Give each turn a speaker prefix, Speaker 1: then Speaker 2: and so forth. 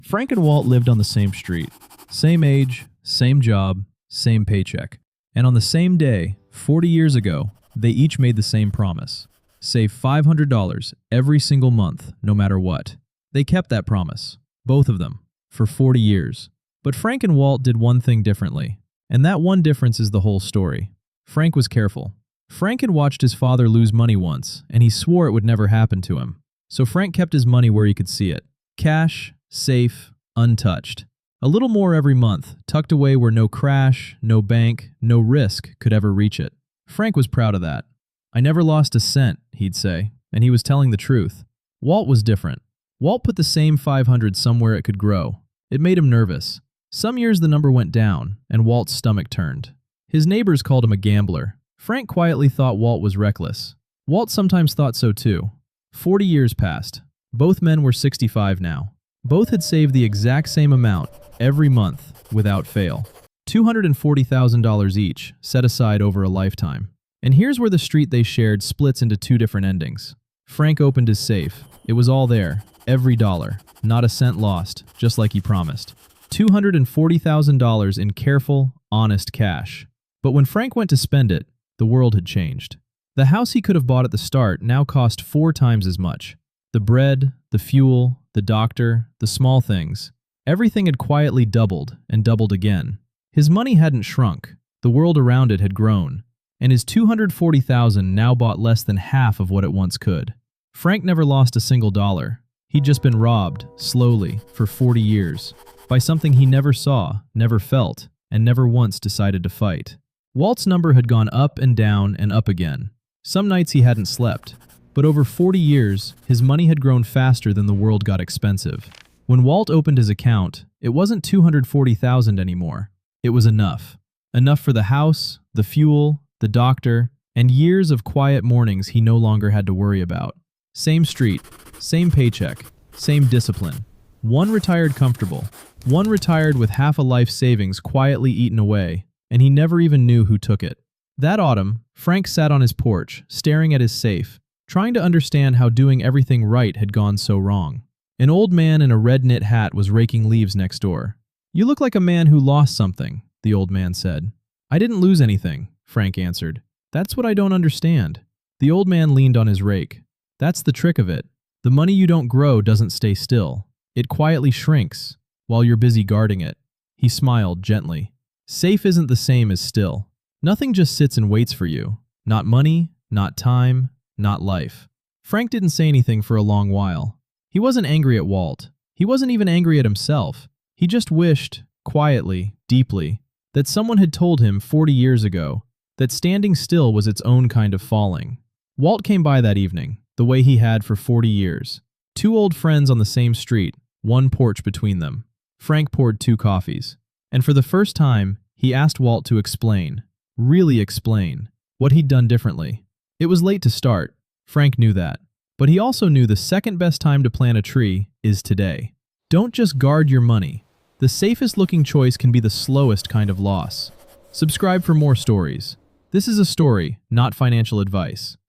Speaker 1: Frank and Walt lived on the same street. Same age, same job, same paycheck. And on the same day, 40 years ago, they each made the same promise. Save $500 every single month, no matter what. They kept that promise, both of them, for 40 years. But Frank and Walt did one thing differently. And that one difference is the whole story. Frank was careful. Frank had watched his father lose money once, and he swore it would never happen to him. So Frank kept his money where he could see it. Cash, safe, untouched. A little more every month, tucked away where no crash, no bank, no risk could ever reach it. Frank was proud of that. "I never lost a cent," he'd say, and he was telling the truth. Walt was different. Walt put the same 500 somewhere it could grow. It made him nervous. Some years the number went down, and Walt's stomach turned. His neighbors called him a gambler. Frank quietly thought Walt was reckless. Walt sometimes thought so too. 40 years passed. Both men were 65 now. Both had saved the exact same amount every month without fail. $240,000 each, set aside over a lifetime. And here's where the street they shared splits into two different endings. Frank opened his safe. It was all there, every dollar, not a cent lost, just like he promised. $240,000 in careful, honest cash. But when Frank went to spend it, the world had changed. The house he could have bought at the start now cost 4 times as much. The bread, the fuel, the doctor, the small things. Everything had quietly doubled and doubled again. His money hadn't shrunk. The world around it had grown. And his $240,000 now bought less than half of what it once could. Frank never lost a single dollar. He'd just been robbed, slowly, for 40 years, by something he never saw, never felt, and never once decided to fight. Walt's number had gone up and down and up again. Some nights he hadn't slept. But over 40 years, his money had grown faster than the world got expensive. When Walt opened his account, it wasn't $240,000 anymore. It was enough. Enough for the house, the fuel, the doctor, and years of quiet mornings he no longer had to worry about. Same street, same paycheck, same discipline. One retired comfortable, one retired with half a life savings quietly eaten away, and he never even knew who took it. That autumn, Frank sat on his porch, staring at his safe, trying to understand how doing everything right had gone so wrong. An old man in a red knit hat was raking leaves next door. "You look like a man who lost something," the old man said. "I didn't lose anything," Frank answered. "That's what I don't understand." The old man leaned on his rake. "That's the trick of it. The money you don't grow doesn't stay still. It quietly shrinks while you're busy guarding it." He smiled gently. Safe isn't the same as still. Nothing just sits and waits for you. Not money, not time, not life. Frank didn't say anything for a long while. He wasn't angry at Walt. He wasn't even angry at himself. He just wished, quietly, deeply, that someone had told him 40 years ago that standing still was its own kind of falling. Walt came by that evening, the way he had for 40 years. 2 old friends on the same street, one porch between them. Frank poured 2 coffees. And for the first time, he asked Walt to explain, really explain, what he'd done differently. It was late to start. Frank knew that. But he also knew the second best time to plant a tree is today. Don't just guard your money. The safest looking choice can be the slowest kind of loss. Subscribe for more stories. This is a story, not financial advice.